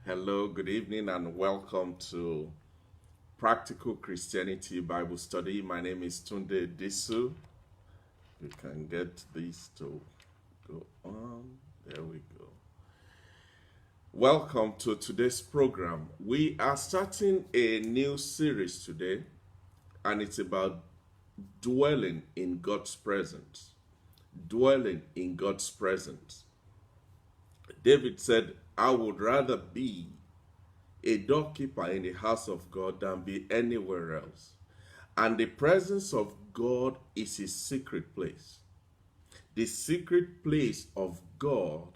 Hello, good evening, and welcome to Practical Christianity Bible Study. My name is Tunde Disu. We can get this to go on. There we go. Welcome to today's program. We are starting a new series today, and it's about dwelling in God's presence. Dwelling in God's presence. David said, I would rather be a doorkeeper in the house of God than be anywhere else. And the presence of God is his secret place. The secret place of God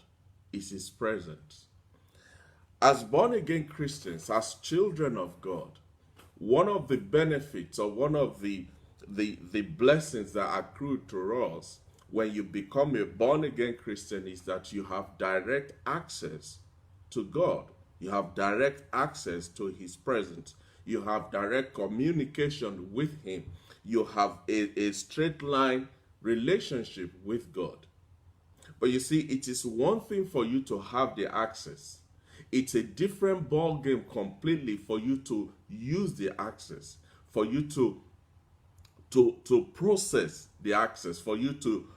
is his presence. As born again Christians, as children of God, one of the benefits or one of the blessings that accrue to us when you become a born again Christian is that you have direct access to God. You have direct access to his presence. You have direct communication with him. You have a straight line relationship with God. But you see, it is one thing for you to have the access. It's a different ball game completely for you to use the access, for you to process the access, for you to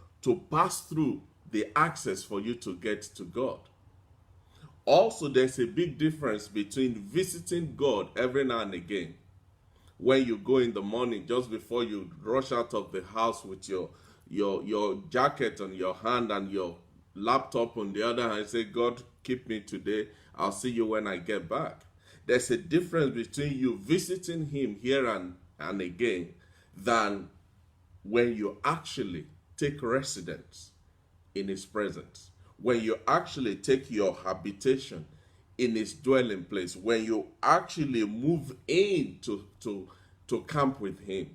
pass through the access for you to get to God. Also, there's a big difference between visiting God every now and again. When you go in the morning, just before you rush out of the house with your jacket on your hand and your laptop on the other hand, say, God, keep me today. I'll see you when I get back. There's a difference between you visiting him here and again than when you actually take residence in his presence, when you actually take your habitation in his dwelling place, when you actually move in to camp with him.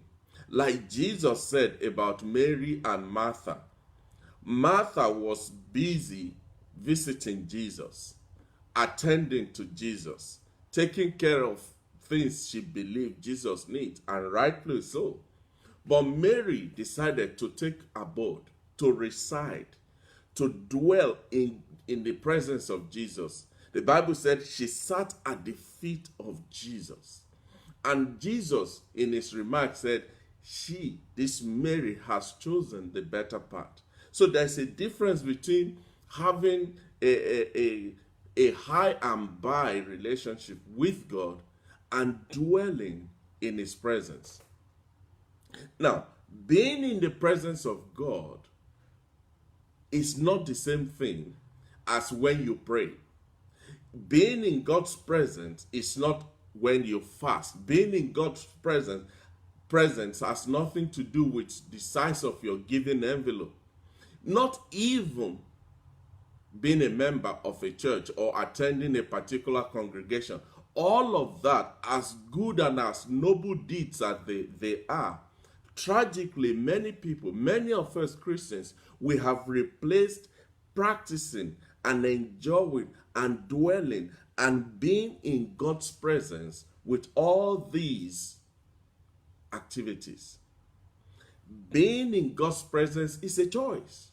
Like Jesus said about Mary and Martha. Martha was busy visiting Jesus, attending to Jesus, taking care of things she believed Jesus needs, and rightly so. But Mary decided to take abode, to reside, to dwell in the presence of Jesus. The Bible said she sat at the feet of Jesus. And Jesus, in his remarks, said, this Mary, has chosen the better part. So there's a difference between having a high and by relationship with God and dwelling in his presence. Now, being in the presence of God is not the same thing as when you pray. Being in God's presence is not when you fast. Being in God's presence has nothing to do with the size of your giving envelope. Not even being a member of a church or attending a particular congregation. All of that, as good and as noble deeds as they are, tragically, many people, many of us Christians, we have replaced practicing and enjoying and dwelling and being in God's presence with all these activities. Being in God's presence is a choice.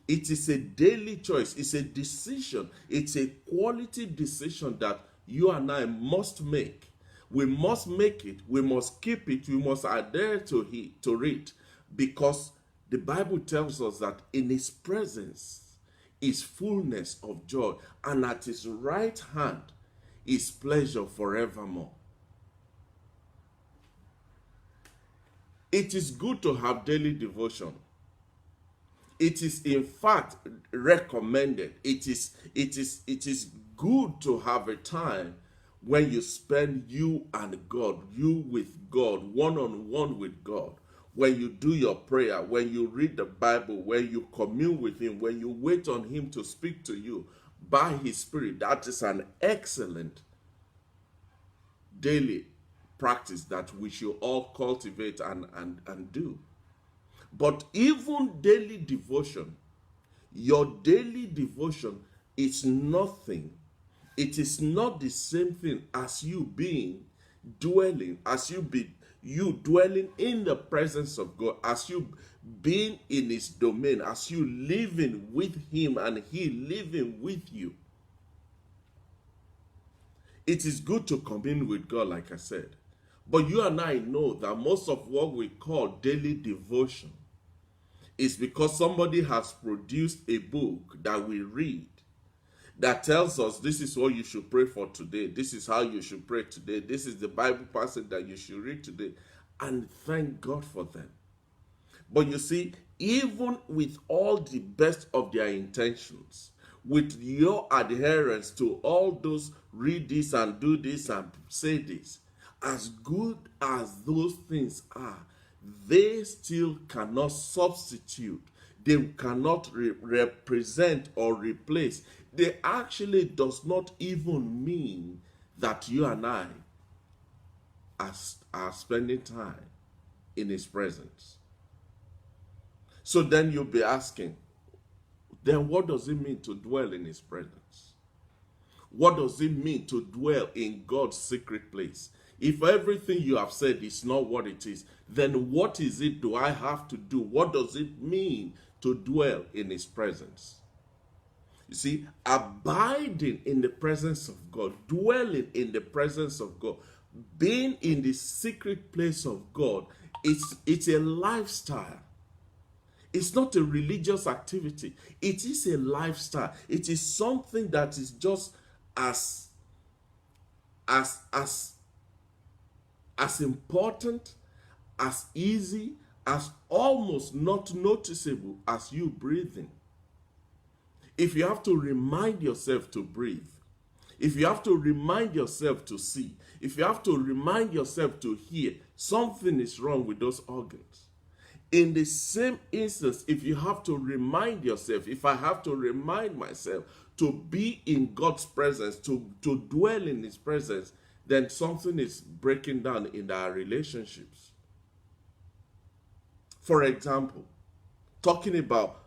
It is a daily choice. It's a decision. It's a quality decision that you and I must make. We must make it. We must keep it. We must adhere to it, because the Bible tells us that in his presence is fullness of joy, and at his right hand is pleasure forevermore. It is good to have daily devotion. It is in fact recommended. It is good to have a time when you spend you and God, you with God, one-on-one with God. When you do your prayer, when you read the Bible, when you commune with him, when you wait on him to speak to you by his Spirit, that is an excellent daily practice that we should all cultivate and do. But even daily devotion, your daily devotion is nothing. It is not the same thing as you dwelling in the presence of God, as you being in his domain, as you living with him and he living with you. It is good to commune with God, like I said. But you and I know that most of what we call daily devotion is because somebody has produced a book that we read that tells us this is what you should pray for today. This is how you should pray today. This is the Bible passage that you should read today. And thank God for them. But you see, even with all the best of their intentions, with your adherence to all those read this and do this and say this, as good as those things are, they still cannot substitute. They cannot represent or replace. They actually does not even mean that you and I are spending time in his presence. So then you'll be asking, then what does it mean to dwell in his presence? What does it mean to dwell in God's secret place? If everything you have said is not what it is, then what is it do I have to do? What does it mean to dwell in his presence? You see, abiding in the presence of God, dwelling in the presence of God, being in the secret place of God, it's a lifestyle. It's not a religious activity. It is a lifestyle. It is something that is just as important, as easy, as almost not noticeable as you breathing. If you have to remind yourself to breathe, if you have to remind yourself to see, if you have to remind yourself to hear, something is wrong with those organs. In the same instance, if you have to remind yourself, if I have to remind myself to be in God's presence, to dwell in his presence, then something is breaking down in our relationships. For example, talking about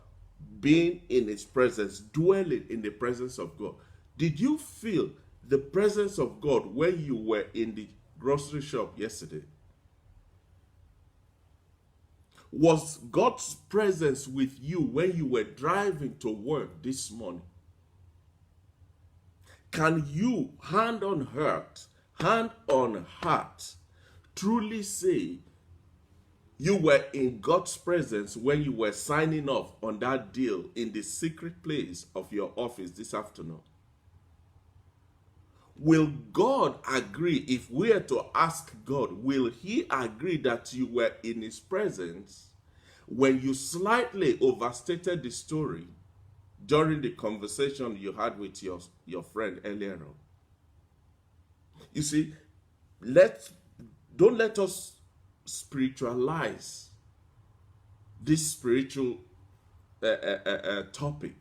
being in his presence, dwelling in the presence of God. Did you feel the presence of God when you were in the grocery shop yesterday? Was God's presence with you when you were driving to work this morning? Can you, hand on heart, truly say you were in God's presence when you were signing off on that deal in the secret place of your office this afternoon? Will God agree, if we are to ask God, will he agree that you were in his presence when you slightly overstated the story during the conversation you had with your friend earlier on? You see, don't let us spiritualize this spiritual topic.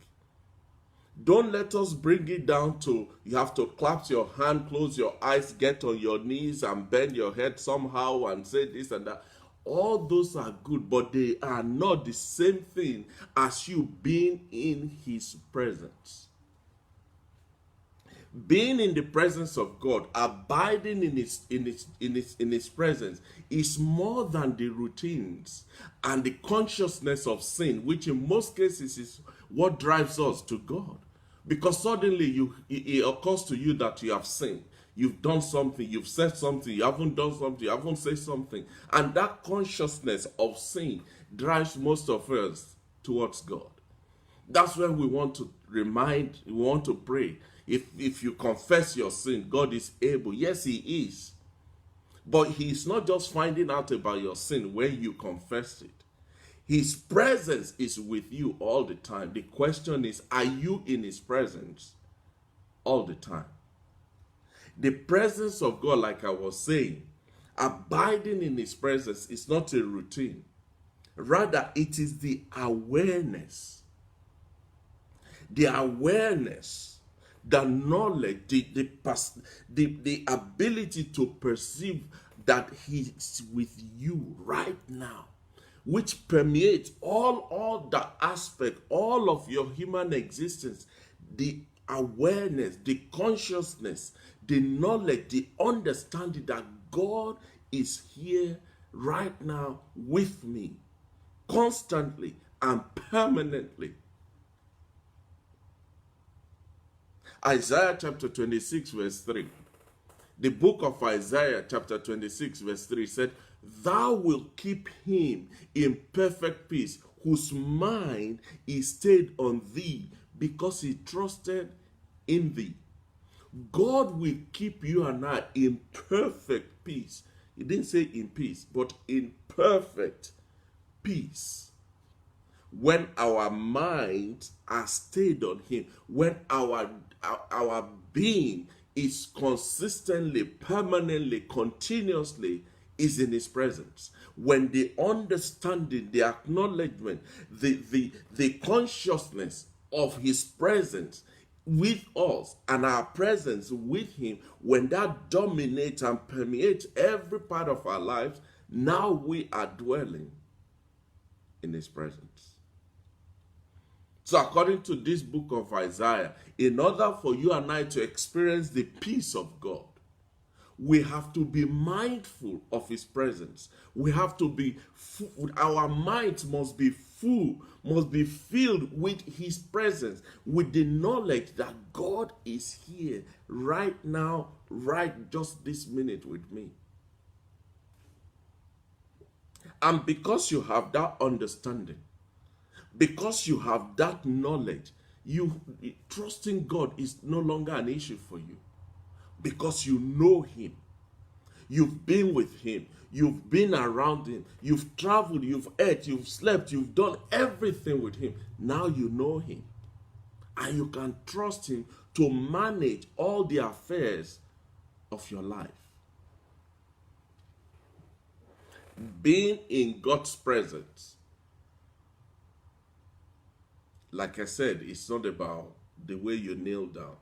Don't let us bring it down to you have to clasp your hand, close your eyes, get on your knees and bend your head somehow and say this and that. All those are good, but they are not the same thing as you being in his presence. Being in the presence of God, abiding in his presence is more than the routines and the consciousness of sin, which in most cases is what drives us to God. Because suddenly it occurs to you that you have sinned. You've done something, you've said something, you haven't done something, you haven't said something. And that consciousness of sin drives most of us towards God. That's when we want to we want to pray. If you confess your sin, God is able. Yes, he is. But he is not just finding out about your sin when you confess it. His presence is with you all the time. The question is, are you in his presence all the time? The presence of God, like I was saying, abiding in his presence is not a routine. Rather, it is the awareness. The awareness, the knowledge, the ability to perceive that he is with you right now, which permeates all the aspect, all of your human existence. The awareness, the consciousness, the knowledge, the understanding that God is here right now with me, constantly and permanently. Isaiah chapter 26 verse 3. The book of Isaiah chapter 26 verse 3 said, "Thou wilt keep him in perfect peace, whose mind is stayed on thee, because he trusted in thee." God will keep you and I in perfect peace. He didn't say in peace, but in perfect peace. When our minds are stayed on him, when our being is consistently, permanently, continuously is in his presence. When the understanding, the acknowledgement, the consciousness of his presence with us and our presence with him, when that dominates and permeates every part of our lives, now we are dwelling in his presence. So according to this book of Isaiah, in order for you and I to experience the peace of God, we have to be mindful of his presence. We have to be, our minds must be full, must be filled with his presence, with the knowledge that God is here right now, right just this minute with me. And because you have that understanding, because you have that knowledge, you trusting God is no longer an issue for you, because you know him. You've been with him. You've been around him. You've traveled. You've ate. You've slept. You've done everything with him. Now you know him. And you can trust him to manage all the affairs of your life. Being in God's presence, like I said, it's not about the way you kneel down.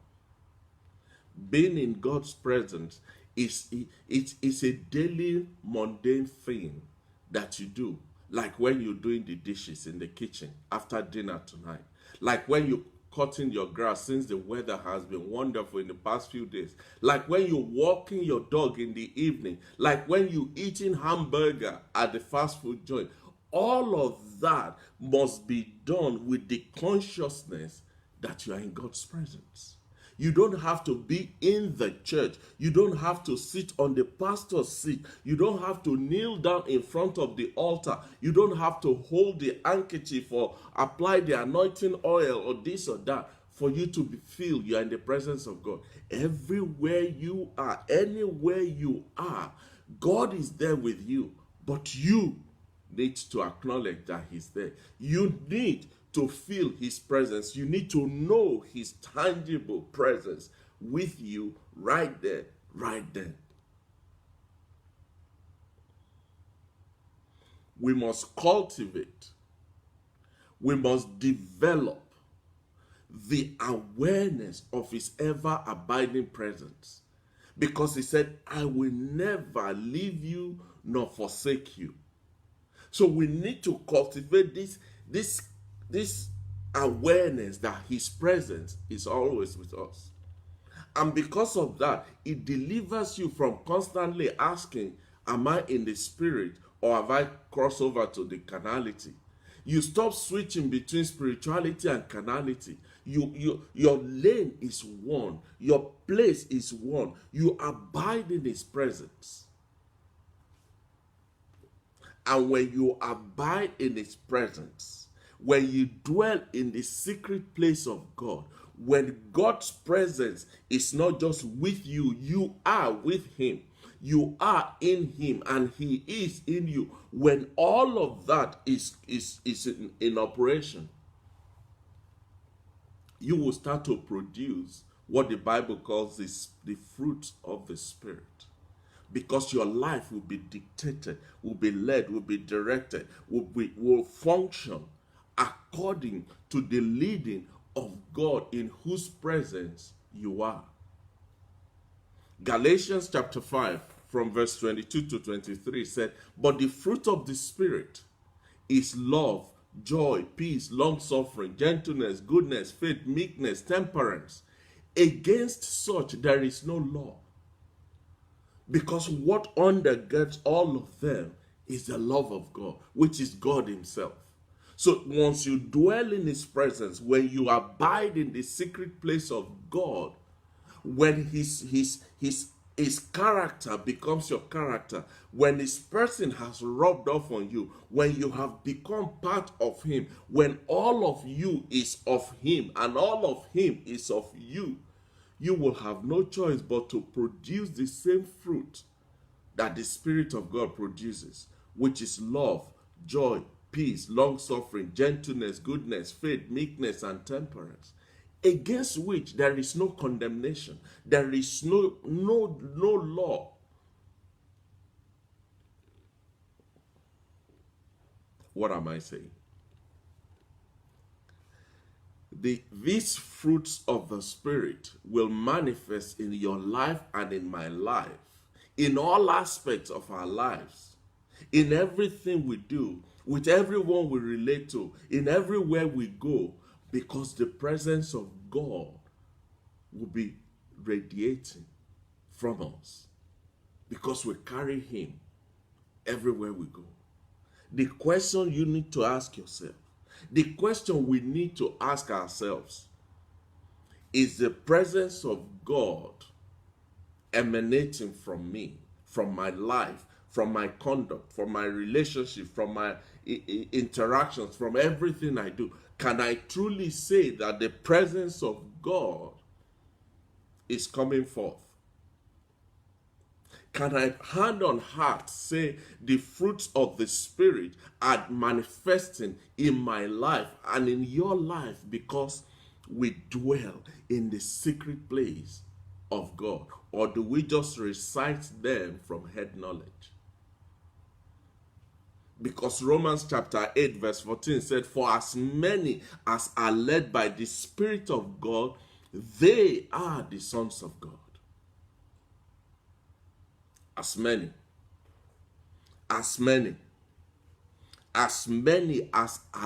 Being in God's presence is a daily mundane thing that you do, like when you're doing the dishes in the kitchen after dinner tonight, like when you're cutting your grass since the weather has been wonderful in the past few days, like when you're walking your dog in the evening, like when you're eating hamburger at the fast food joint. All of that must be done with the consciousness that you are in God's presence. You don't have to be in the church. You don't have to sit on the pastor's seat. You don't have to kneel down in front of the altar. You don't have to hold the handkerchief or apply the anointing oil or this or that for you to feel you are in the presence of God. Everywhere you are, anywhere you are, God is there with you. But you need to acknowledge that he's there. You need to feel his presence. You need to know his tangible presence with you right there, right then. We must cultivate, we must develop the awareness of his ever abiding presence, because he said, "I will never leave you nor forsake you." So we need to cultivate this awareness that his presence is always with us. And because of that, it delivers you from constantly asking, am I in the spirit or have I crossed over to the carnality? You stop switching between spirituality and carnality. Your lane is one. Your place is one. You abide in his presence. And when you abide in his presence, when you dwell in the secret place of God, when God's presence is not just with you, you are with him. You are in him and he is in you. When all of that is in operation, you will start to produce what the Bible calls the fruit of the Spirit. Because your life will be dictated, will be led, will be directed, will function according to the leading of God in whose presence you are. Galatians chapter 5 from verse 22 to 23 said, "But the fruit of the Spirit is love, joy, peace, long-suffering, gentleness, goodness, faith, meekness, temperance. Against such there is no law." Because what undergirds all of them is the love of God, which is God himself. So once you dwell in his presence, when you abide in the secret place of God, when his his character becomes your character, when his person has rubbed off on you, when you have become part of him, when all of you is of him and all of him is of you, you will have no choice but to produce the same fruit that the Spirit of God produces, which is love, joy, peace, long suffering, gentleness, goodness, faith, meekness, and temperance, against which there is no condemnation, there is no law. What am I saying? These fruits of the Spirit will manifest in your life and in my life, in all aspects of our lives, in everything we do, with everyone we relate to, in everywhere we go, because the presence of God will be radiating from us, because we carry him everywhere we go. The question you need to ask yourself, the question we need to ask ourselves, is the presence of God emanating from me, from my life, from my conduct, from my relationship, from my interactions, from everything I do? Can I truly say that the presence of God is coming forth? Can I hand on heart say the fruits of the Spirit are manifesting in my life and in your life because we dwell in the secret place of God? Or do we just recite them from head knowledge? Because Romans chapter 8 verse 14 said, for as many as are led by the Spirit of God, they are the sons of God. As many as are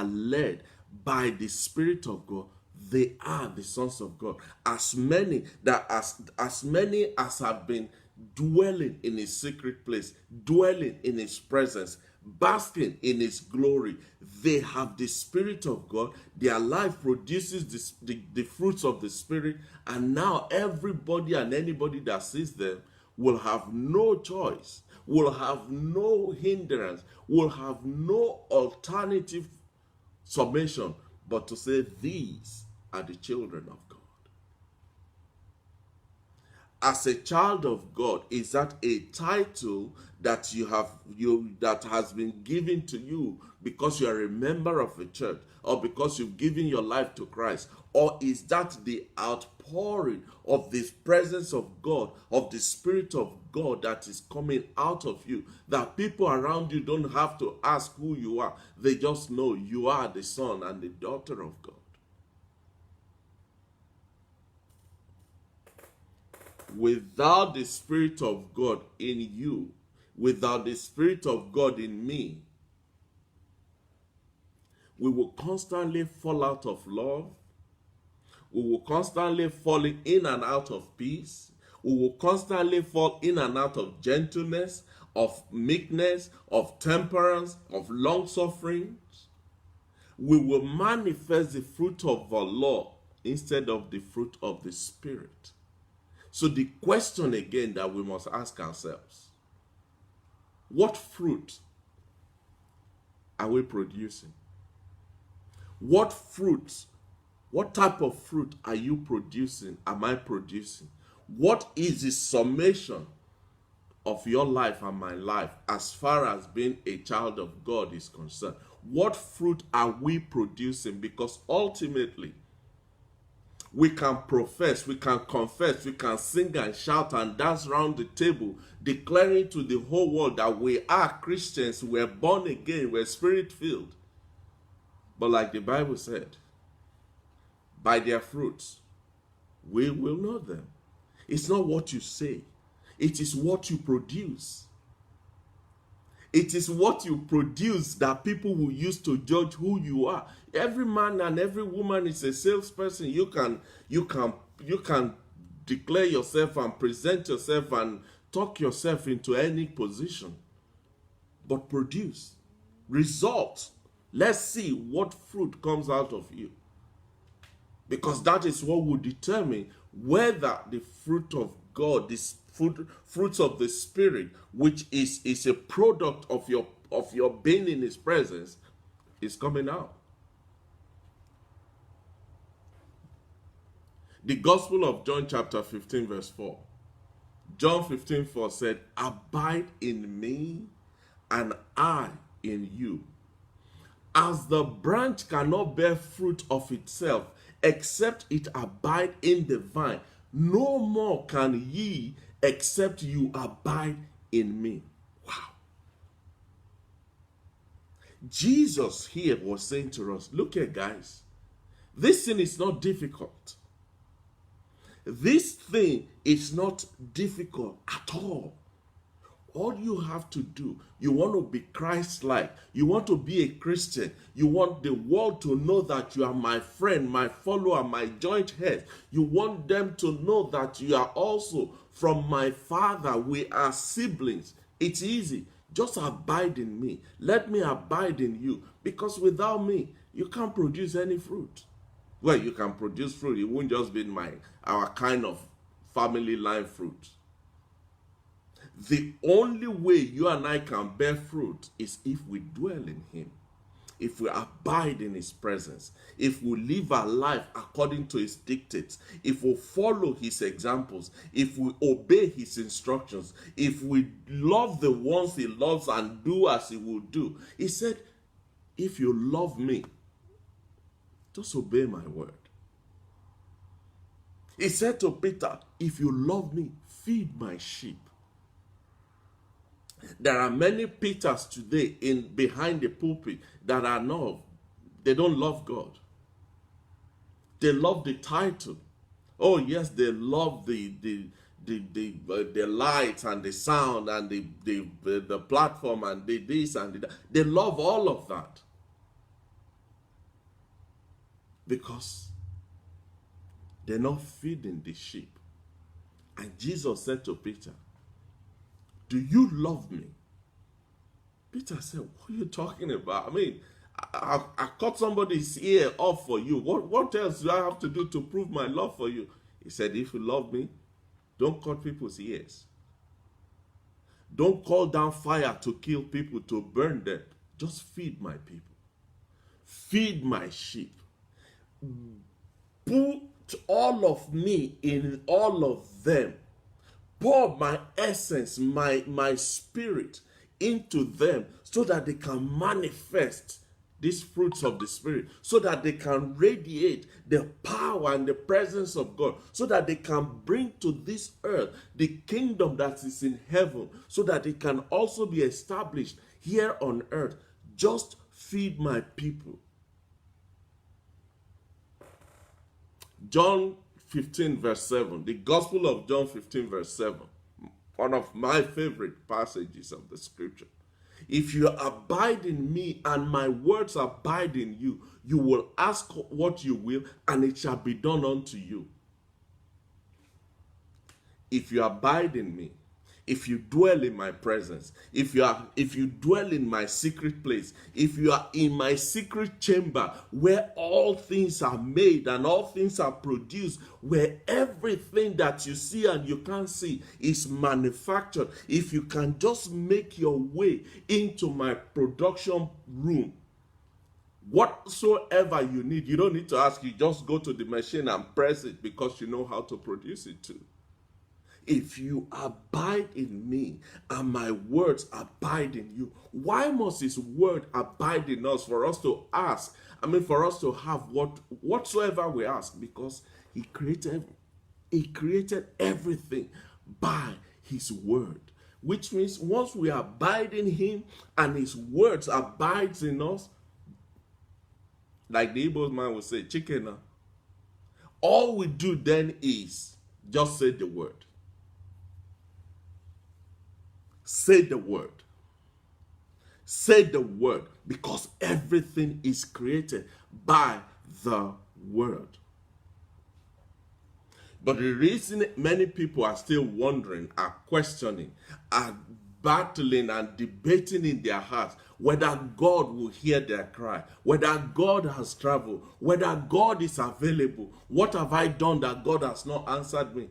led by the Spirit of God, they are the sons of God. As many as have been dwelling in his secret place, dwelling in his presence, basking in his glory, they have the Spirit of God. Their life produces the fruits of the Spirit, and now everybody and anybody that sees them will have no choice, will have no hindrance, will have no alternative submission but to say, these are the children of God. As a child of God, is that a title that that has been given to you because you are a member of a church, or because you've given your life to Christ? Or is that the outpouring of the presence of God, of the Spirit of God that is coming out of you, that people around you don't have to ask who you are? They just know you are the son and the daughter of God. Without the Spirit of God in you, without the Spirit of God in me, we will constantly fall out of love. We will constantly fall in and out of peace. We will constantly fall in and out of gentleness, of meekness, of temperance, of long suffering. We will manifest the fruit of the law instead of the fruit of the Spirit. So the question again that we must ask ourselves, what fruit are we producing? What fruit, what type of fruit are you producing? Am I producing? What is the summation of your life and my life as far as being a child of God is concerned? What fruit are we producing? Because ultimately, we can profess, we can confess, we can sing and shout and dance around the table, declaring to the whole world that we are Christians, we're born again, we're spirit-filled. But like the Bible said, by their fruits, we will know them. It's not what you say, it is what you produce. It is what you produce that people will use to judge who you are. Every man and every woman is a salesperson. You can declare yourself and present yourself and talk yourself into any position. But produce results. Let's see what fruit comes out of you. Because that is what will determine whether the fruit of God, this fruits of the Spirit, which is a product of your being in His presence, is coming out. The Gospel of John chapter 15 verse 4. John 15:4 said, "Abide in me and I in you. As the branch cannot bear fruit of itself except it abide in the vine, no more can ye except you abide in me." Wow. Jesus here was saying to us, look here, guys, this thing is not difficult. This thing is not difficult at all. All you have to do, you want to be Christ-like, you want to be a Christian, you want the world to know that you are my friend, my follower, my joint head. You want them to know that you are also from my Father. We are siblings. It's easy. Just abide in me. Let me abide in you. Because without me, you can't produce any fruit. Well, you can produce fruit. It won't just be our kind of family line fruit. The only way you and I can bear fruit is if we dwell in Him, if we abide in His presence, if we live our life according to His dictates, if we follow His examples, if we obey His instructions, if we love the ones He loves and do as He will do. He said, if you love me, just obey my word. He said to Peter, if you love me, feed my sheep. There are many Peters today behind the pulpit that are not. They don't love God. They love the title. Oh yes, they love the lights and the sound and the platform and the this and the that. They love all of that because they're not feeding the sheep. And Jesus said to Peter, do you love me? Peter said, what are you talking about? I mean, I cut somebody's ear off for you. What else do I have to do to prove my love for you? He said, if you love me, don't cut people's ears. Don't call down fire to kill people, to burn them. Just feed my people. Feed my sheep. Put all of me in all of them. Pour my essence, my spirit into them so that they can manifest these fruits of the Spirit, so that they can radiate the power and the presence of God, so that they can bring to this earth the kingdom that is in heaven, so that it can also be established here on earth. Just feed my people. John 15 verse 7, the Gospel of John 15 verse 7, one of my favorite passages of the scripture. If you abide in me and my words abide in you, you will ask what you will and it shall be done unto you. If you abide in me, if you dwell in my presence, if you dwell in my secret place, if you are in my secret chamber where all things are made and all things are produced, where everything that you see and you can't see is manufactured, if you can just make your way into my production room, whatsoever you need, you don't need to ask, you just go to the machine and press it because you know how to produce it too. If you abide in me and my words abide in you, why must His word abide in us for us to ask? For us to have whatsoever we ask, because He created everything by His word. Which means once we abide in Him and His words abides in us, like the Igbo man would say, chicken. All we do then is just say the word. Say the word. Say the word, because everything is created by the word. But the reason many people are still wondering, are questioning, are battling and debating in their hearts whether God will hear their cry, whether God has traveled, whether God is available. What have I done that God has not answered me?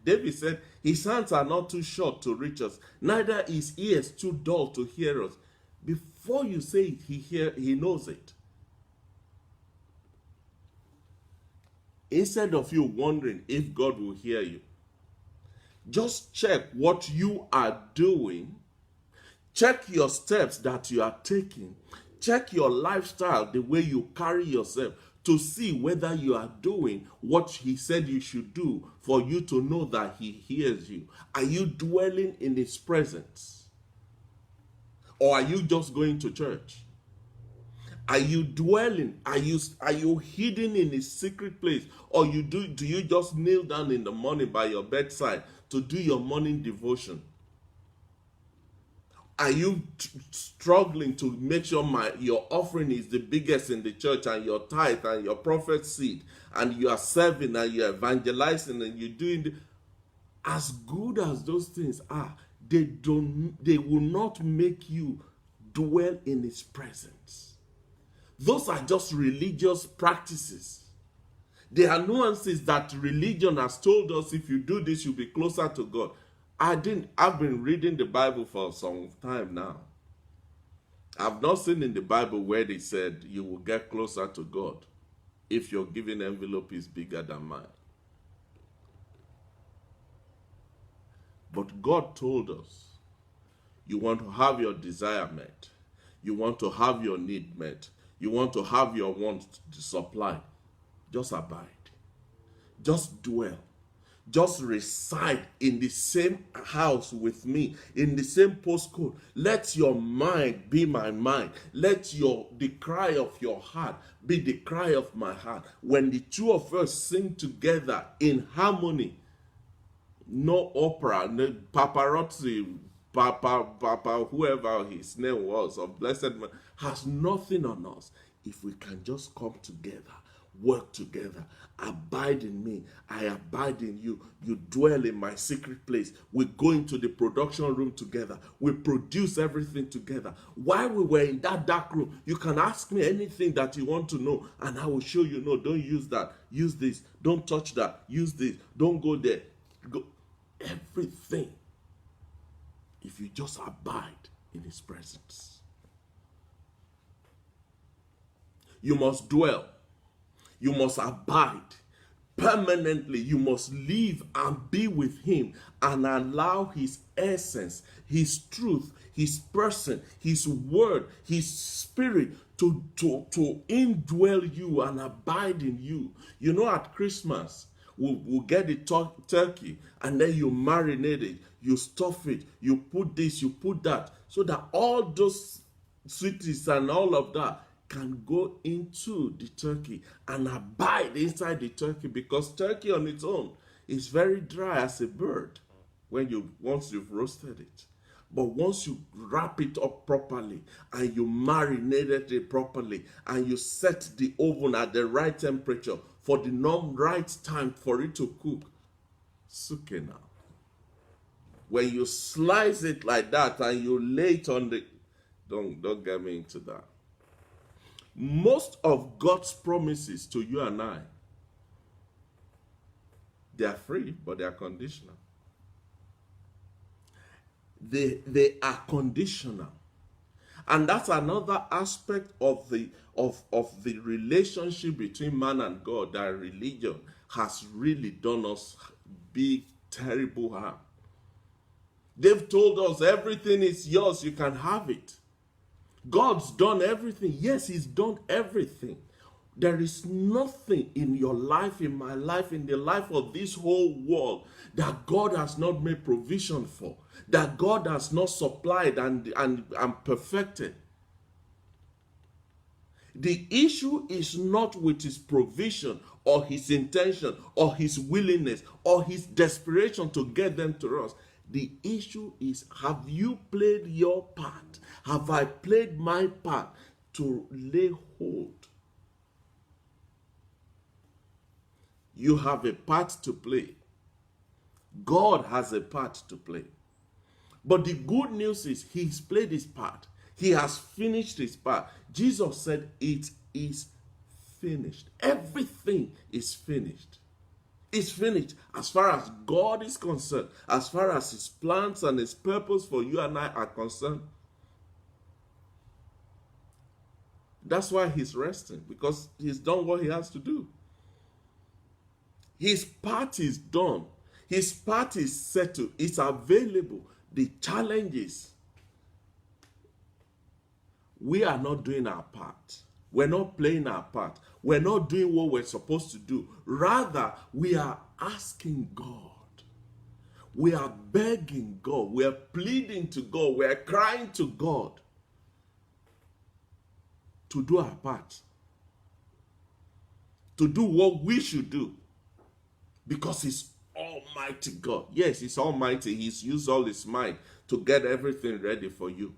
David said, his hands are not too short to reach us, neither his ears too dull to hear us. Before you say it, he knows it. Instead of you wondering if God will hear you, just check what you are doing. Check your steps that you are taking. Check your lifestyle, the way you carry yourself, to see whether you are doing what he said you should do, for you to know that he hears you. Are you dwelling in his presence? Or are you just going to church? Are you dwelling? Are you hidden in his secret place? Or do you just kneel down in the morning by your bedside to do your morning devotion? Are you struggling to make sure your offering is the biggest in the church, and your tithe and your prophet seed, and you are serving and you are evangelizing and you're doing as good as those things are, they will not make you dwell in his presence. Those are just religious practices. There are nuances that religion has told us, if you do this, you'll be closer to God. I've been reading the Bible for some time now. I've not seen in the Bible where they said you will get closer to God if your giving envelope is bigger than mine. But God told us, you want to have your desire met, you want to have your need met, you want to have your wants supplied, just abide, just dwell, just reside in the same house with me, in the same postcode. Let your mind be my mind. Let the cry of your heart be the cry of my heart. When the two of us sing together in harmony, no opera, no paparazzi, Papa, whoever his name was, of blessed man, has nothing on us. If we can just come together, work together, abide in me, I abide in you, you dwell in my secret place. We go into the production room together, we produce everything together. While we were in that dark room, you can ask me anything that you want to know, and I will show you. No, don't use that, use this, don't touch that, use this, don't go there, go everything. If you just abide in his presence. You must dwell. You must abide permanently. You must live and be with him and allow his essence, his truth, his person, his word, his spirit to indwell you and abide in you. You know, at Christmas, we'll get the turkey, and then you marinate it, you stuff it, you put this, you put that, so that all those sweeties and all of that can go into the turkey and abide inside the turkey, because turkey on its own is very dry as a bird once you've roasted it. But once you wrap it up properly and you marinate it properly and you set the oven at the right temperature for the right time for it to cook, suke now. When you slice it like that and you lay it on the... Don't get me into that. Most of God's promises to you and I, they are free, but they are conditional. They are conditional. And that's another aspect of the relationship between man and God that religion has really done us big, terrible harm. They've told us everything is yours, you can have it. God's done everything. Yes, he's done everything. There is nothing in your life, in my life, in the life of this whole world that God has not made provision for, that God has not supplied and perfected. The issue is not with his provision or his intention or his willingness or his desperation to get them to us. The issue is, have you played your part? Have I played my part to lay hold? You have a part to play. God has a part to play. But the good news is he's played his part. He has finished his part. Jesus said, it is finished. Everything is finished. It's finished. As far as God is concerned, as far as his plans and his purpose for you and I are concerned, that's why he's resting, because he's done what he has to do. His part is done. His part is settled. It's available. The challenge is we are not doing our part. We're not playing our part. We're not doing what we're supposed to do. Rather, we are asking God. We are begging God. We are pleading to God. We are crying to God to do our part. To do what we should do. Because he's Almighty God. Yes, he's Almighty. He's used all his might to get everything ready for you.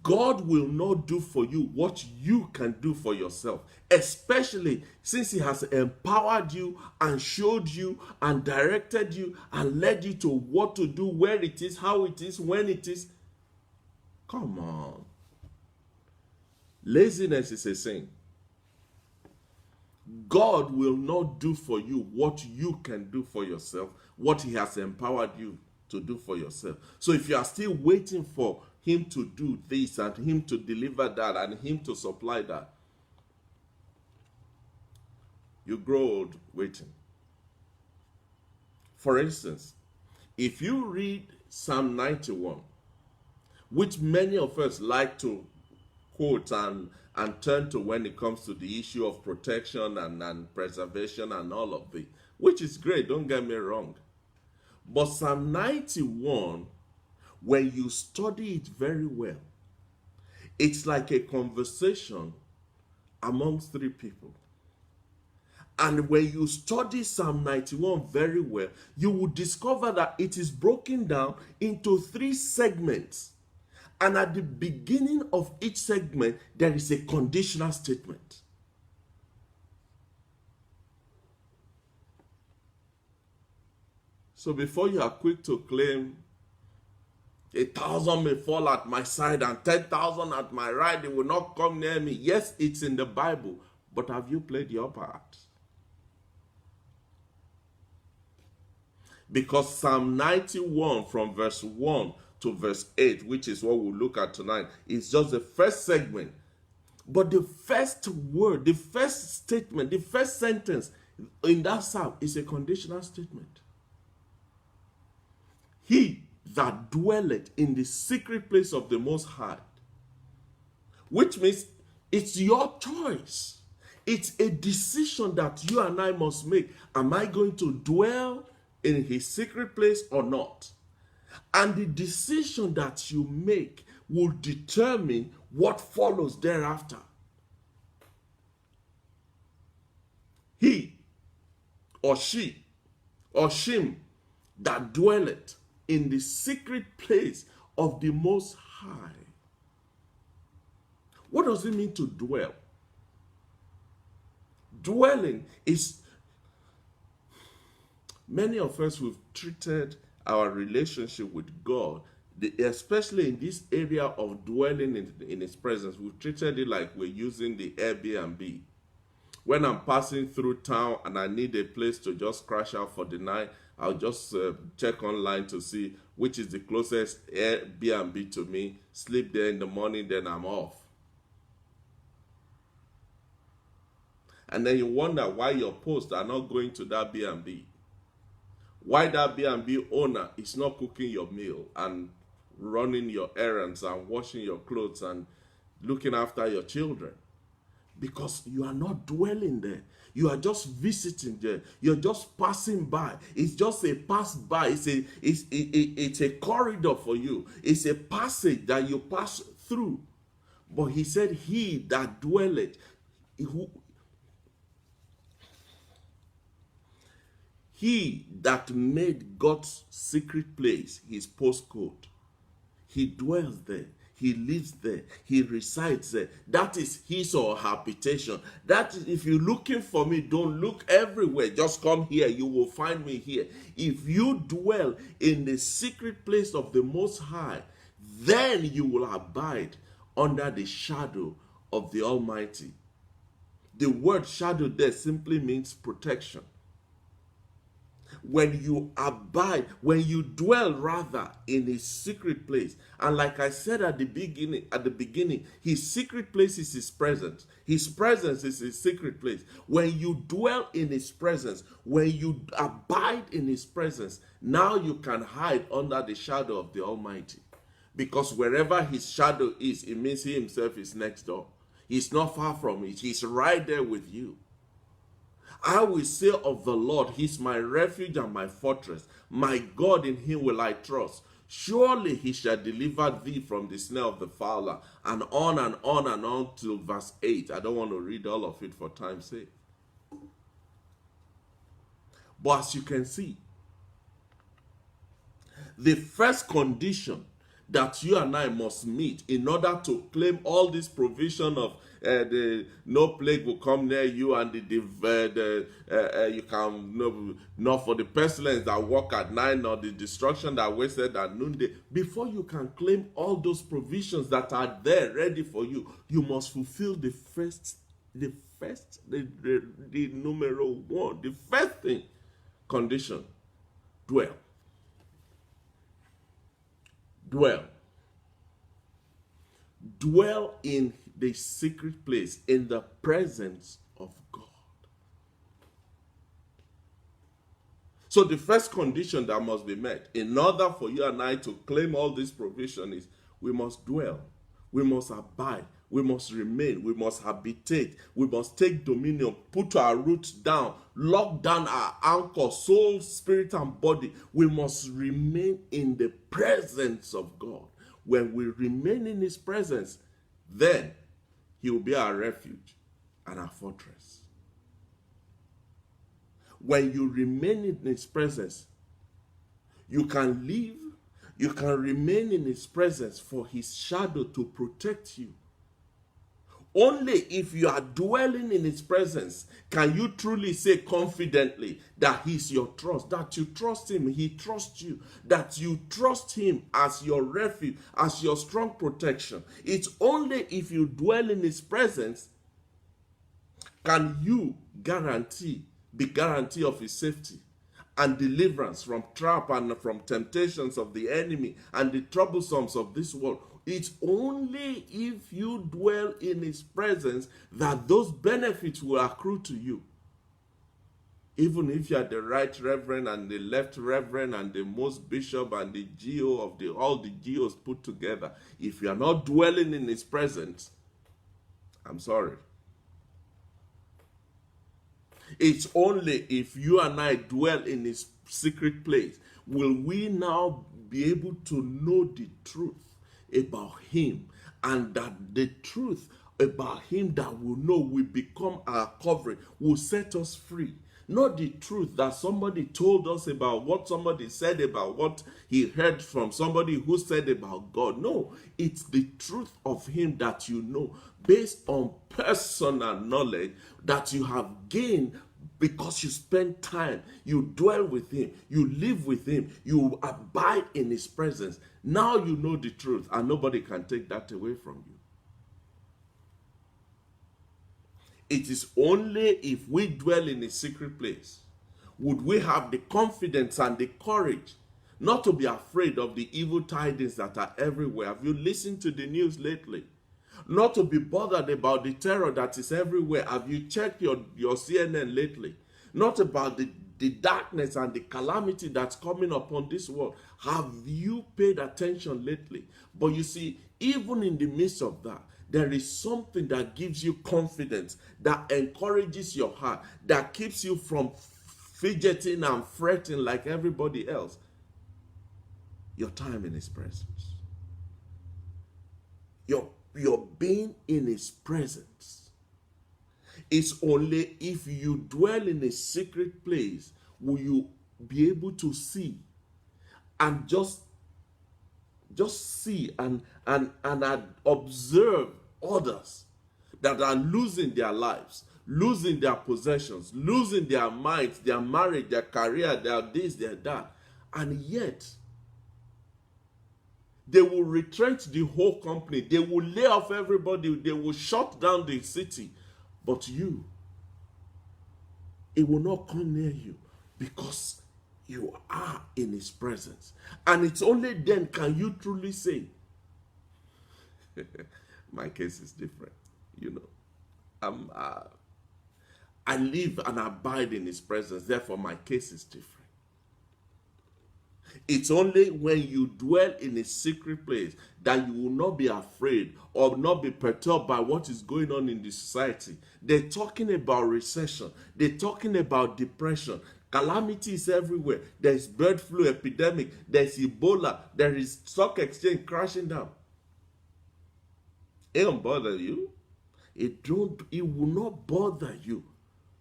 God will not do for you what you can do for yourself, especially since he has empowered you and showed you and directed you and led you to what to do, where it is, how it is, when it is. Come on. Laziness is a sin. God will not do for you what you can do for yourself, what he has empowered you to do for yourself. So if you are still waiting for him to do this and him to deliver that and him to supply that, you grow old waiting. For instance, if you read Psalm 91, which many of us like to quote and turn to when it comes to the issue of protection and preservation and all of it, which is great, don't get me wrong. But Psalm 91, when you study it very well, it's like a conversation amongst three people. And when you study Psalm 91 very well, you will discover that it is broken down into three segments. And at the beginning of each segment, there is a conditional statement. So before you are quick to claim, 1,000 may fall at my side and 10,000 at my right, they will not come near me. Yes, it's in the Bible, but have you played your part? Because Psalm 91 from verse 1 to verse 8, which is what we'll look at tonight, is just the first segment. But the first word, the first statement, the first sentence in that psalm is a conditional statement. He that dwelleth in the secret place of the Most High, which means it's your choice. It's a decision that you and I must make. Am I going to dwell in his secret place or not? And the decision that you make will determine what follows thereafter. He or she or shim that dwelleth in the secret place of the Most High. What does it mean to dwell? Dwelling is, many of us who've treated our relationship with God, especially in this area of dwelling in his presence, we've treated it like we're using the Airbnb. When I'm passing through town and I need a place to just crash out for the night, I'll just check online to see which is the closest Airbnb to me, sleep there in the morning, then I'm off. And then you wonder why your posts are not going to that B&B. Why that B&B owner is not cooking your meal and running your errands and washing your clothes and looking after your children. Because you are not dwelling there. You are just visiting there. You're just passing by. It's just a pass by. It's a corridor for you. It's a passage that you pass through. But he said, he that dwelleth, he that made God's secret place his postcode. He dwells there. He lives there. He resides there. That is his or her habitation. That is, if you're looking for me, don't look everywhere. Just come here. You will find me here. If you dwell in the secret place of the Most High, then you will abide under the shadow of the Almighty. The word shadow there simply means protection. When you abide, when you dwell rather in his secret place. And like I said at the beginning, his secret place is his presence. His presence is his secret place. When you dwell in his presence, when you abide in his presence, now you can hide under the shadow of the Almighty. Because wherever his shadow is, it means he himself is next door. He's not far from it. He's right there with you. I will say of the Lord, he's my refuge and my fortress. My God, in him will I trust. Surely he shall deliver thee from the snare of the fowler. And on and on and on till verse 8. I don't want to read all of it for time's sake. But as you can see, the first condition that you and I must meet in order to claim all this provision of no plague will come near you, and you can not for the pestilence that walk at night, nor the destruction that wasted at noonday. Before you can claim all those provisions that are there ready for you, you must fulfill the numero one, the first thing, condition: dwell. Dwell in the secret place, in the presence of God. So the first condition that must be met in order for you and I to claim all this provision is we must dwell, we must abide, we must remain, we must habitate, we must take dominion, put our roots down, lock down our anchor, soul, spirit, and body. We must remain in the presence of God. When we remain in his presence, then he will be our refuge and our fortress. When you remain in his presence, you can live, you can remain in his presence for his shadow to protect you. Only if you are dwelling in his presence can you truly say confidently that he's your trust, that you trust him, he trusts you, that you trust him as your refuge, as your strong protection. It's only if you dwell in his presence can you be guarantee of his safety and deliverance from trap and from temptations of the enemy and the troublesomes of this world. It's only if you dwell in his presence that those benefits will accrue to you. Even if you are the right reverend and the left reverend and the most bishop and the GO of all the GOs put together, if you are not dwelling in his presence, I'm sorry. It's only if you and I dwell in his secret place will we now be able to know the truth about him, and that the truth about him that we know will become our covering, will set us free. Not the truth that somebody told us about, what somebody said about what he heard from somebody who said about God. No, it's the truth of him that you know, based on personal knowledge that you have gained because you spend time, you dwell with him, you live with him, you abide in his presence. Now you know the truth, and nobody can take that away from you. It is only if we dwell in a secret place would we have the confidence and the courage not to be afraid of the evil tidings that are everywhere. Have you listened to the news lately? Not to be bothered about the terror that is everywhere. Have you checked your CNN lately? Not about the darkness and the calamity that's coming upon this world. Have you paid attention lately? But you see, even in the midst of that, there is something that gives you confidence, that encourages your heart, that keeps you from fidgeting and fretting like everybody else. Your time in his presence. Your being in his presence. It's only if you dwell in a secret place will you be able to see and just see and observe others that are losing their lives, losing their possessions, losing their minds, their marriage, their career, their this, their that. And yet, they will retrench the whole company. They will lay off everybody. They will shut down the city. But you, it will not come near you because You are in his presence. And it's only then can you truly say, my case is different. You know, I live and abide in his presence. Therefore, my case is different. It's only when you dwell in a secret place that you will not be afraid or not be perturbed by what is going on in the society. They're talking about recession. They're talking about depression. Calamity is everywhere. There's bird flu epidemic. There's Ebola. There is stock exchange crashing down. It don't bother you. It will not bother you.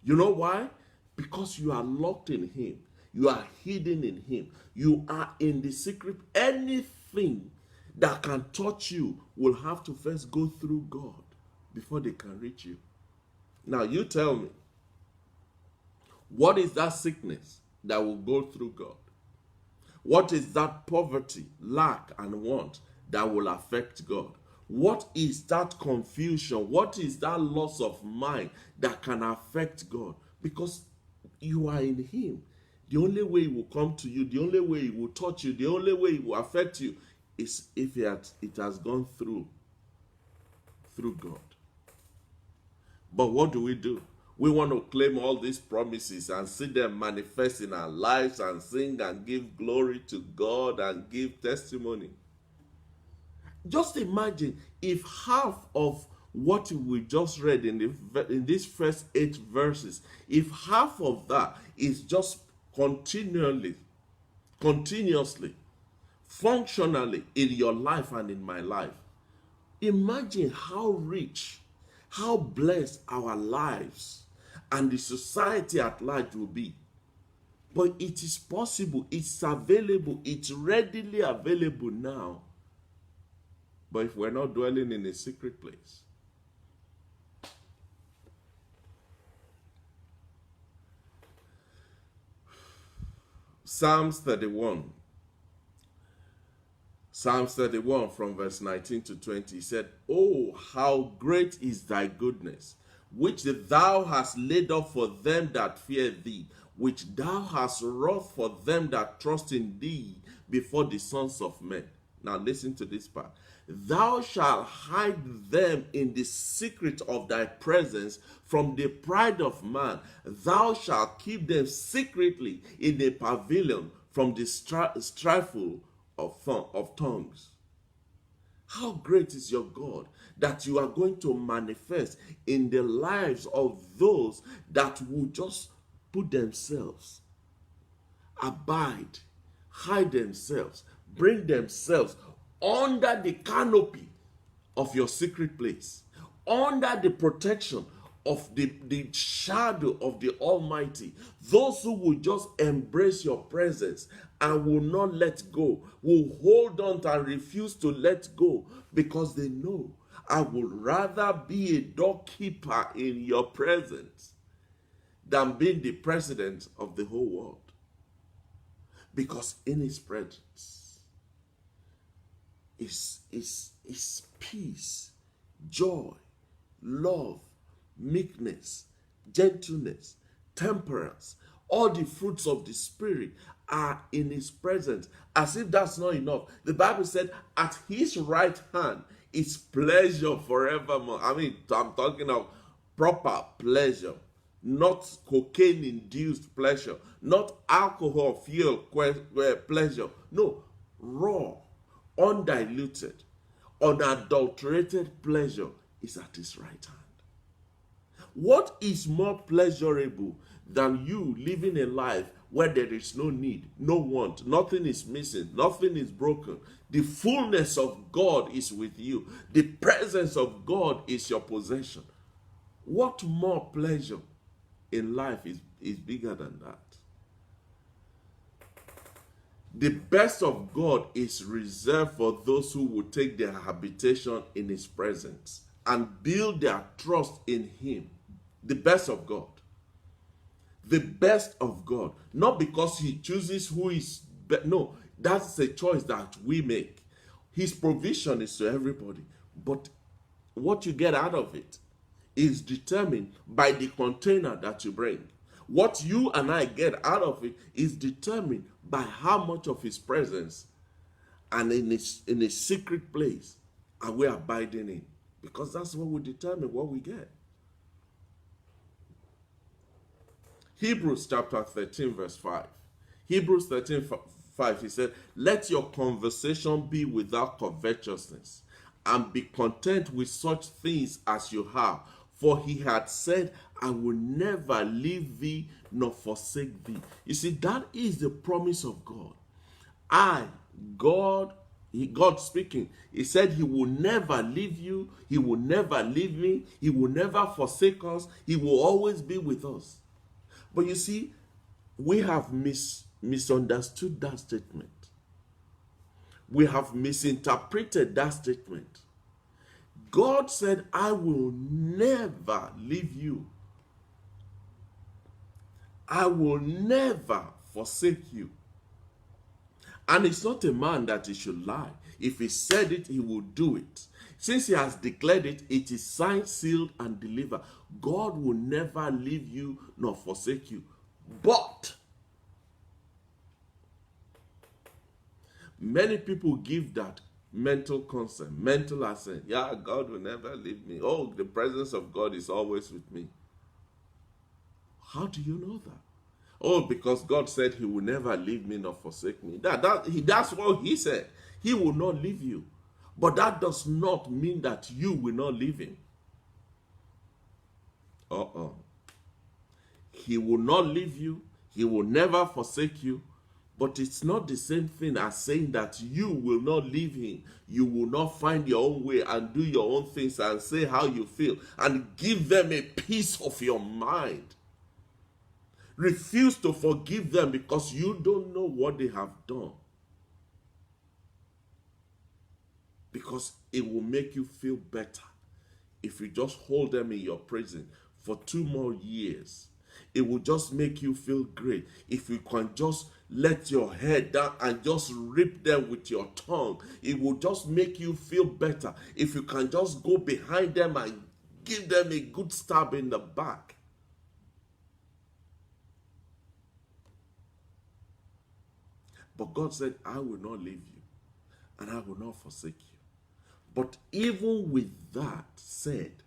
You know why? Because you are locked in him. You are hidden in him. You are in the secret. Anything that can touch you will have to first go through God before they can reach you. Now you tell me, what is that sickness that will go through God? What is that poverty, lack, and want that will affect God? What is that confusion? What is that loss of mind that can affect God? Because you are in him. The only way it will come to you, the only way it will touch you, the only way it will affect you is if it has gone through God. But what do? We want to claim all these promises and see them manifest in our lives and sing and give glory to God and give testimony. Just imagine if half of what we just read in these first 8 verses, if half of that is just continuously, functionally in your life and in my life, imagine how rich, how blessed our lives and the society at large will be. But it is possible, it's available, it's readily available now. But if we're not dwelling in a secret place, Psalms 31 from verse 19 to 20 said, "Oh, how great is thy goodness, which thou hast laid up for them that fear thee, which thou hast wrought for them that trust in thee before the sons of men." Now listen to this part. "Thou shalt hide them in the secret of thy presence from the pride of man. Thou shalt keep them secretly in a pavilion from the strife of tongues." How great is your God that you are going to manifest in the lives of those that will just put themselves, abide, hide themselves, bring themselves under the canopy of your secret place, under the protection of the shadow of the Almighty. Those who will just embrace your presence and will not let go, will hold on and refuse to let go, because they know, I would rather be a doorkeeper in your presence than being the president of the whole world. Because in his presence is peace, joy, love, meekness, gentleness, temperance. All the fruits of the Spirit are in his presence. As if that's not enough, the Bible said, at his right hand is pleasure forevermore. I mean, I'm talking of proper pleasure, not cocaine-induced pleasure, not alcohol-fueled pleasure. No, raw, undiluted, unadulterated pleasure is at his right hand. What is more pleasurable than you living a life where there is no need, no want, nothing is missing, nothing is broken? The fullness of God is with you. The presence of God is your possession. What more pleasure in life is bigger than that? The best of God is reserved for those who will take their habitation in his presence and build their trust in him. The best of God. The best of God. Not because he chooses who is no, that's a choice that we make. His provision is to everybody. But what you get out of it is determined by the container that you bring. What you and I get out of it is determined by how much of his presence and in a secret place are we abiding in. Because that's what will determine what we get. Hebrews chapter 13 verse 5. Hebrews 13:5, he said, let your conversation be without covetousness, and be content with such things as you have. For he had said, I will never leave thee nor forsake thee. You see, that is the promise of God. God speaking, he said he will never leave you, he will never leave me, he will never forsake us, he will always be with us. But you see, we have misunderstood that statement. We have misinterpreted that statement. God said, I will never leave you. I will never forsake you. And it's not a man that he should lie. If he said it, he will do it. Since he has declared it, it is signed, sealed, and delivered. God will never leave you nor forsake you. But many people give that mental consent, mental assent. Yeah, God will never leave me. Oh, the presence of God is always with me. How do you know that? Oh, because God said he will never leave me nor forsake me. That's what he said. He will not leave you. But that does not mean that you will not leave him. He will not leave you. He will never forsake you. But it's not the same thing as saying that you will not leave him. You will not find your own way and do your own things and say how you feel and give them a piece of your mind. Refuse to forgive them because you don't know what they have done. Because it will make you feel better if you just hold them in your prison for 2 more years. It will just make you feel great if you can just let your head down and just rip them with your tongue. It will just make you feel better if you can just go behind them and give them a good stab in the back. But God said, I will not leave you and I will not forsake you. But even with that said,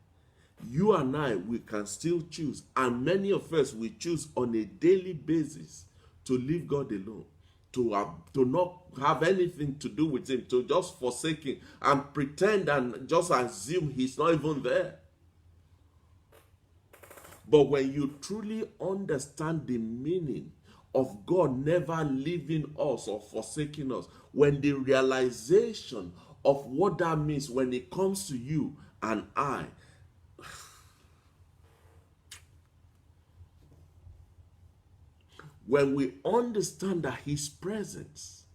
you and I, we can still choose, and many of us, we choose on a daily basis to leave God alone, to not have anything to do with him, to just forsake him and pretend and just assume he's not even there. But when you truly understand the meaning of God never leaving us or forsaking us, when the realization of what that means when it comes to you and I, when we understand that his presence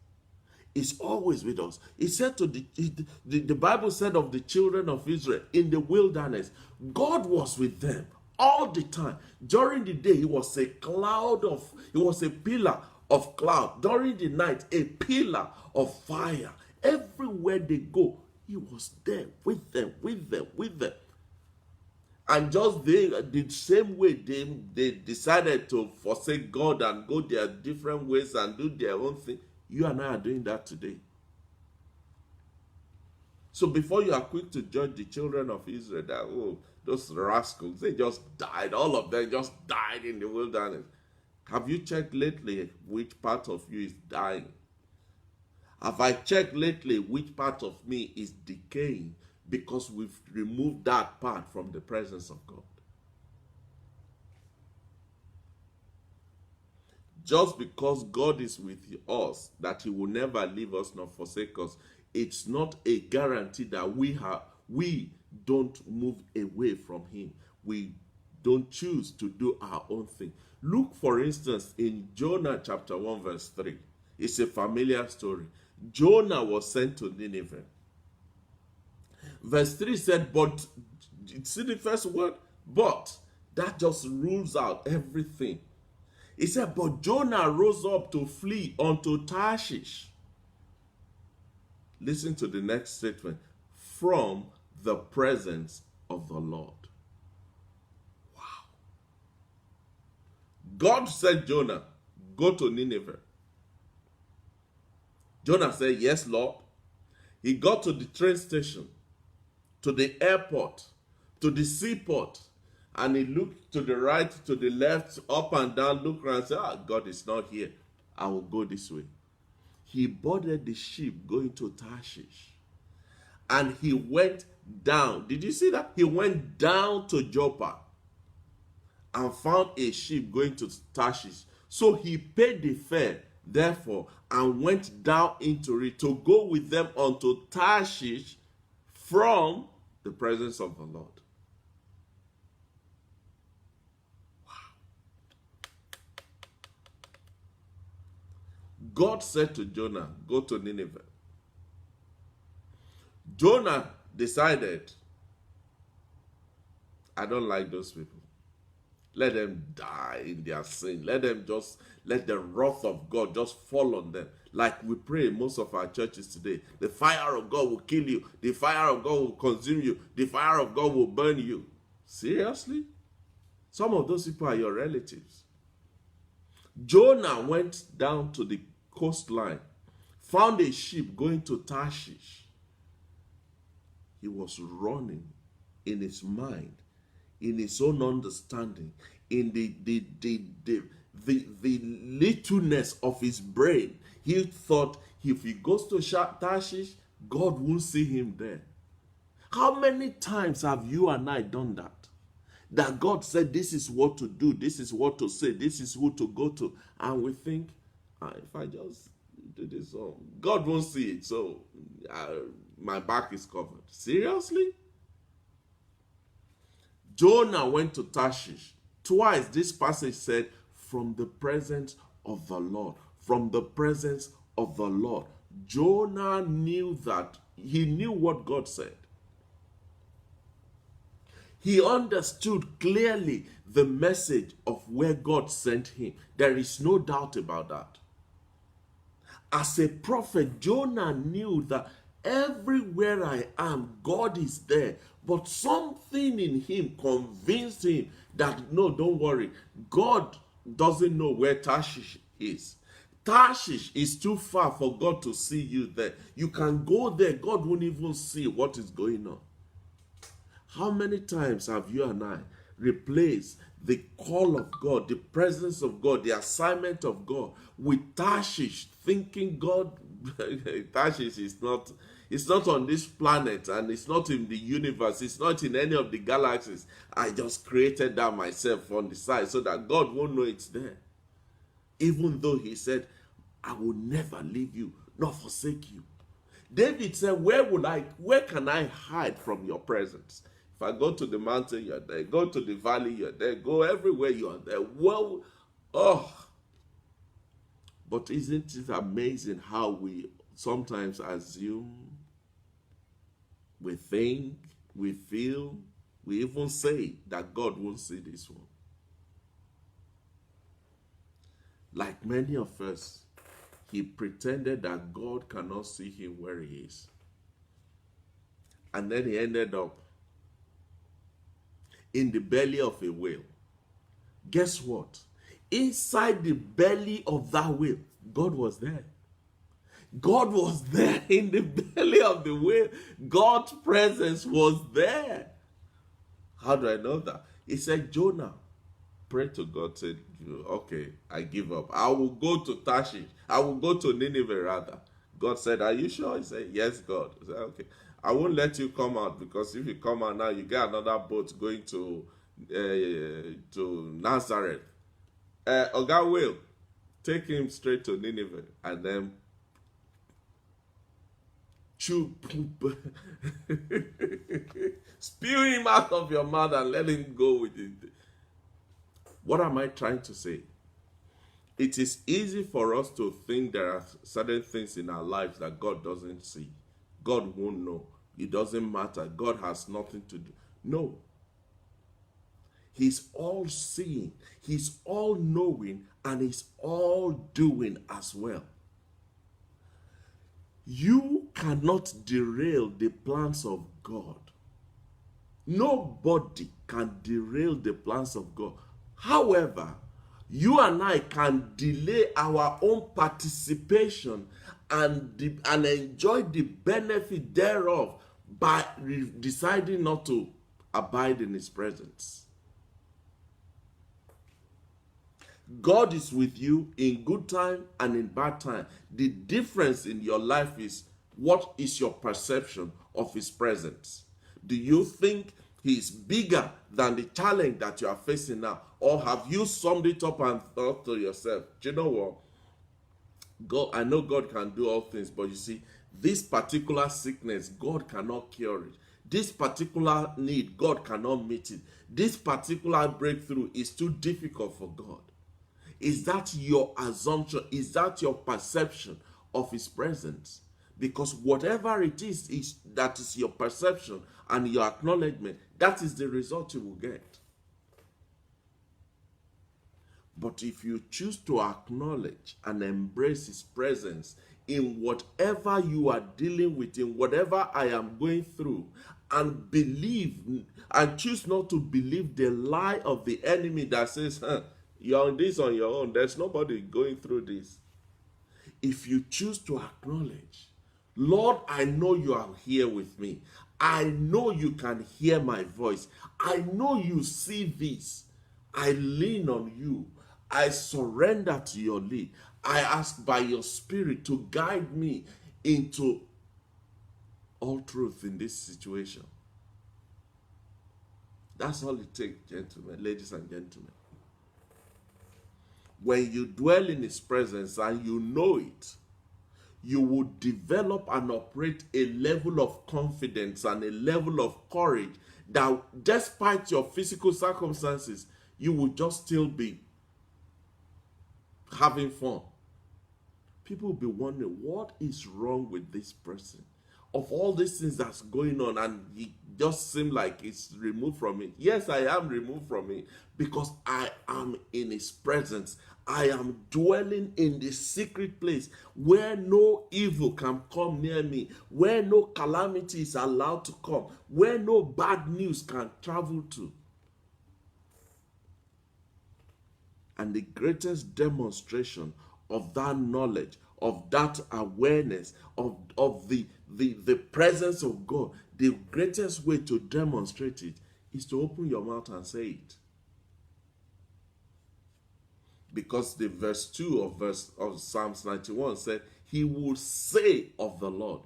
is always with us. He said to the Bible said of the children of Israel in the wilderness, God was with them all the time. During the day, he was a pillar of cloud. During the night, a pillar of fire. Everywhere they go, he was there with them. And just the same way they decided to forsake God and go their different ways and do their own thing, you and I are doing that today. So before you are quick to judge the children of Israel that, oh, those rascals, they just died. All of them just died in the wilderness. Have you checked lately which part of you is dying? Have I checked lately which part of me is decaying because we've removed that part from the presence of God? Just because God is with us, that he will never leave us nor forsake us, it's not a guarantee that we don't move away from him. We don't choose to do our own thing. Look, for instance, in Jonah chapter 1 verse 3. It's a familiar story. Jonah was sent to Nineveh. Verse 3 said, but, see the first word? But. That just rules out everything. He said, but Jonah rose up to flee unto Tarshish. Listen to the next statement. From the presence of the Lord. Wow. God said, Jonah, go to Nineveh. Jonah said, yes, Lord. He got to the train station, to the airport, to the seaport, and he looked to the right, to the left, up and down, looked around and said, God is not here. I will go this way. He boarded the ship going to Tarshish. And he went down. Did you see that? He went down to Joppa and found a ship going to Tarshish. So he paid the fare, therefore, and went down into it to go with them unto Tarshish from the presence of the Lord. God said to Jonah, go to Nineveh. Jonah decided, I don't like those people. Let them die in their sin. Let the wrath of God just fall on them. Like we pray in most of our churches today. The fire of God will kill you. The fire of God will consume you. The fire of God will burn you. Seriously? Some of those people are your relatives. Jonah went down to the coastline, found a ship going to Tarshish. He was running in his mind, in his own understanding, in the littleness of his brain. He thought if he goes to Tarshish, God won't see him there. How many times have you and I done that? That God said this is what to do, this is what to say, this is who to go to. And we think, if I just do this, God won't see it, so my back is covered. Seriously? Jonah went to Tarshish. Twice this passage said, from the presence of the Lord. From the presence of the Lord. Jonah knew that. He knew what God said. He understood clearly the message of where God sent him. There is no doubt about that. As a prophet, Jonah knew that everywhere I am, God is there. But something in him convinced him that, no, don't worry. God doesn't know where Tarshish is. Tarshish is too far for God to see you there. You can go there. God won't even see what is going on. How many times have you and I replaced the call of God, the presence of God, the assignment of God with Tarshish, thinking God, Tarshish is not, it's not on this planet, and it's not in the universe, it's not in any of the galaxies. I just created that myself on the side so that God won't know it's there. Even though he said, I will never leave you nor forsake you. David said, where can I hide from your presence? If I go to the mountain, you're there. Go to the valley, you're there. Go everywhere, you're there. Well, but isn't it amazing how we sometimes assume, we think, we feel, we even say that God won't see this one? Like many of us, he pretended that God cannot see him where he is. And then he ended up in the belly of a whale. Guess what? Inside the belly of that whale, God was there. God was there in the belly of the whale. God's presence was there. How do I know that? He said, Jonah, pray to God, said, okay, I give up. I will go to Tarshish. I will go to Nineveh rather. God said, are you sure? He said, yes, God. I said, okay. I won't let you come out, because if you come out now, you get another boat going to Nazareth. Oga will take him straight to Nineveh and then spew him out of your mouth and let him go with it. What am I trying to say? It is easy for us to think there are certain things in our lives that God doesn't see. God won't know. It doesn't matter. God has nothing to do. No. He's all seeing. He's all knowing. And he's all doing as well. You cannot derail the plans of God. Nobody can derail the plans of God. However, You and I can delay our own participation and enjoy the benefit thereof by deciding not to abide in his presence. God is with you in good time and in bad time. The difference in your life is, what is your perception of his presence? Do you think he's bigger than the challenge that you are facing now? Or have you summed it up and thought to yourself, do you know what? God, I know God can do all things, but you see, this particular sickness, God cannot cure it. This particular need, God cannot meet it. This particular breakthrough is too difficult for God. Is that your assumption? Is that your perception of his presence? Because whatever it is that is your perception and your acknowledgement, that is the result you will get. But if you choose to acknowledge and embrace his presence in whatever you are dealing with, in whatever I am going through, and believe and choose not to believe the lie of the enemy that says, you're on this on your own, there's nobody going through this. If you choose to acknowledge, Lord, I know you are here with me. I know you can hear my voice. I know you see this. I lean on you. I surrender to your lead. I ask by your spirit to guide me into all truth in this situation. That's all it takes, gentlemen, ladies and gentlemen. When you dwell in his presence and you know it, you will develop and operate a level of confidence and a level of courage that despite your physical circumstances, you will just still be having fun. People will be wondering, what is wrong with this person? Of all these things that's going on, and it just seems like it's removed from it. Yes, I am removed from it because I am in his presence. I am dwelling in the secret place where no evil can come near me, where no calamity is allowed to come, where no bad news can travel to. And the greatest demonstration of that knowledge, of that awareness, of the presence of God, the greatest way to demonstrate it is to open your mouth and say it. Because the verse 2 of Psalms 91 said, he will say of the Lord.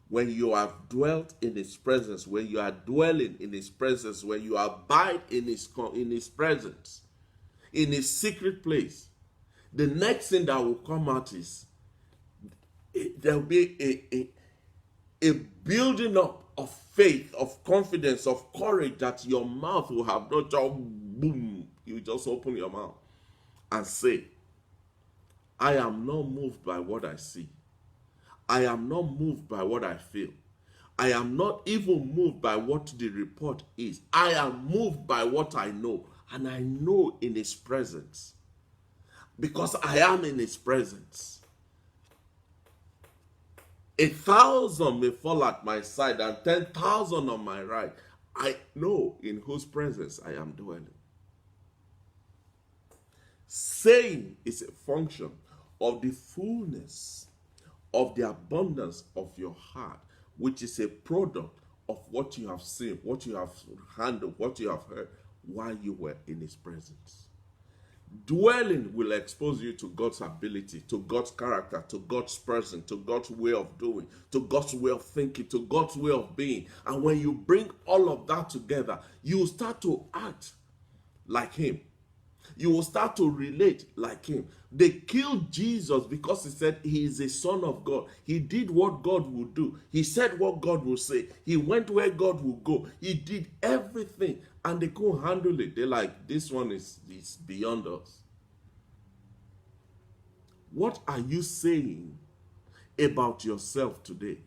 When you have dwelt in his presence, when you are dwelling in his presence, when you abide in his presence, in his secret place, the next thing that will come out is there will be a building up of faith, of confidence, of courage that your mouth will have not just boom. You just open your mouth and say, I am not moved by what I see. I am not moved by what I feel. I am not even moved by what the report is. I am moved by what I know. And I know in his presence. Because I am in his presence. 1,000 may fall at my side and 10,000 on my right. I know in whose presence I am dwelling. Saying is a function of the fullness of the abundance of your heart, which is a product of what you have seen, what you have handled, what you have heard while you were in his presence. Dwelling will expose you to God's ability, to God's character, to God's person, to God's way of doing, to God's way of thinking, to God's way of being. And when you bring all of that together, you will start to act like him. You will start to relate like him. They killed Jesus because he said he is a son of God. He did what God would do. He said what God would say. He went where God would go. He did everything, and they couldn't handle it. They're like, this one is beyond us. What are you saying about yourself today?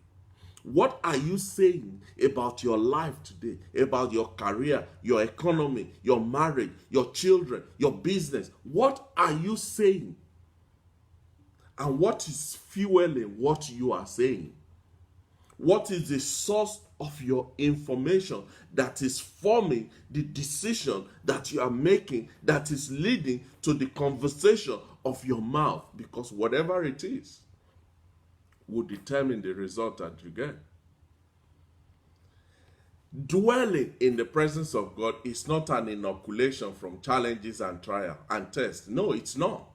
What are you saying about your life today, about your career, your economy, your marriage, your children, your business? What are you saying? And what is fueling what you are saying? What is the source of your information that is forming the decision that you are making, that is leading to the conversation of your mouth, because whatever it is will determine the result that you get. Dwelling in the presence of God is not an inoculation from challenges and trial and tests. No, it's not.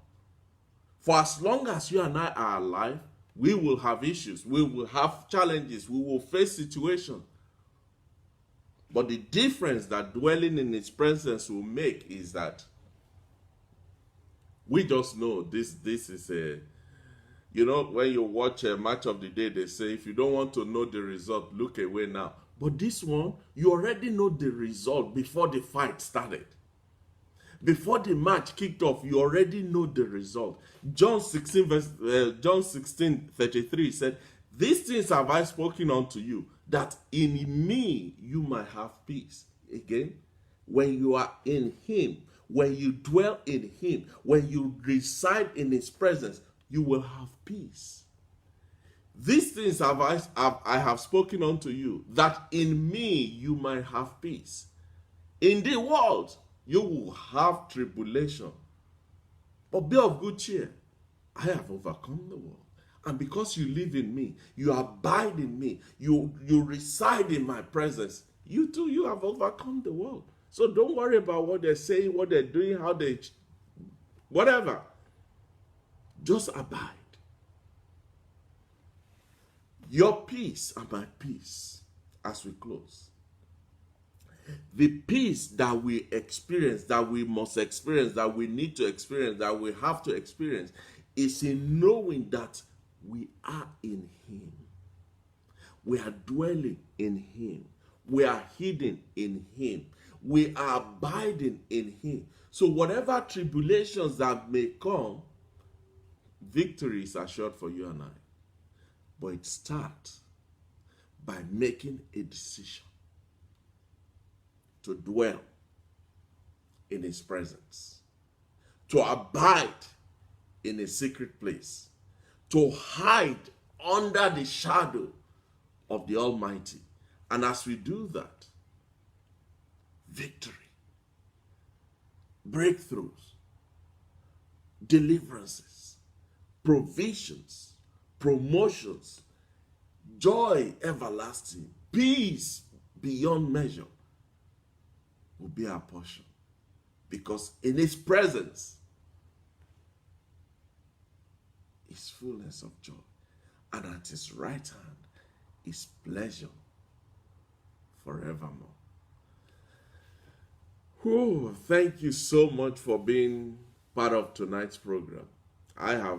For as long as you and I are alive, we will have issues, we will have challenges, we will face situations. But the difference that dwelling in His presence will make is that we just know this is a, when you watch a match of the day, they say, if you don't want to know the result, look away now. But this one, you already know the result before the fight started. Before the match kicked off, you already know the result. John 16:33 said, "These things have I spoken unto you, that in me you might have peace." Again, when you are in Him, when you dwell in Him, when you reside in His presence, you will have peace. These things I have spoken unto you, that in me you might have peace. In the world you will have tribulation, but be of good cheer. I have overcome the world. And because you live in me, you abide in me, you reside in my presence, you too, you have overcome the world. So don't worry about what they're saying, what they're doing, how they, whatever. Just abide. Your peace and my peace, as we close. The peace that we experience, that we must experience, that we need to experience, that we have to experience, is in knowing that we are in Him. We are dwelling in Him. We are hidden in Him. We are abiding in Him. So whatever tribulations that may come, victory is assured for you and I. But it starts by making a decision to dwell in His presence, to abide in a secret place, to hide under the shadow of the Almighty. And as we do that, victory, breakthroughs, deliverances, provisions, promotions, joy everlasting, peace beyond measure will be our portion. Because in His presence is fullness of joy, and at His right hand is pleasure forevermore. Thank you so much for being part of tonight's program. I have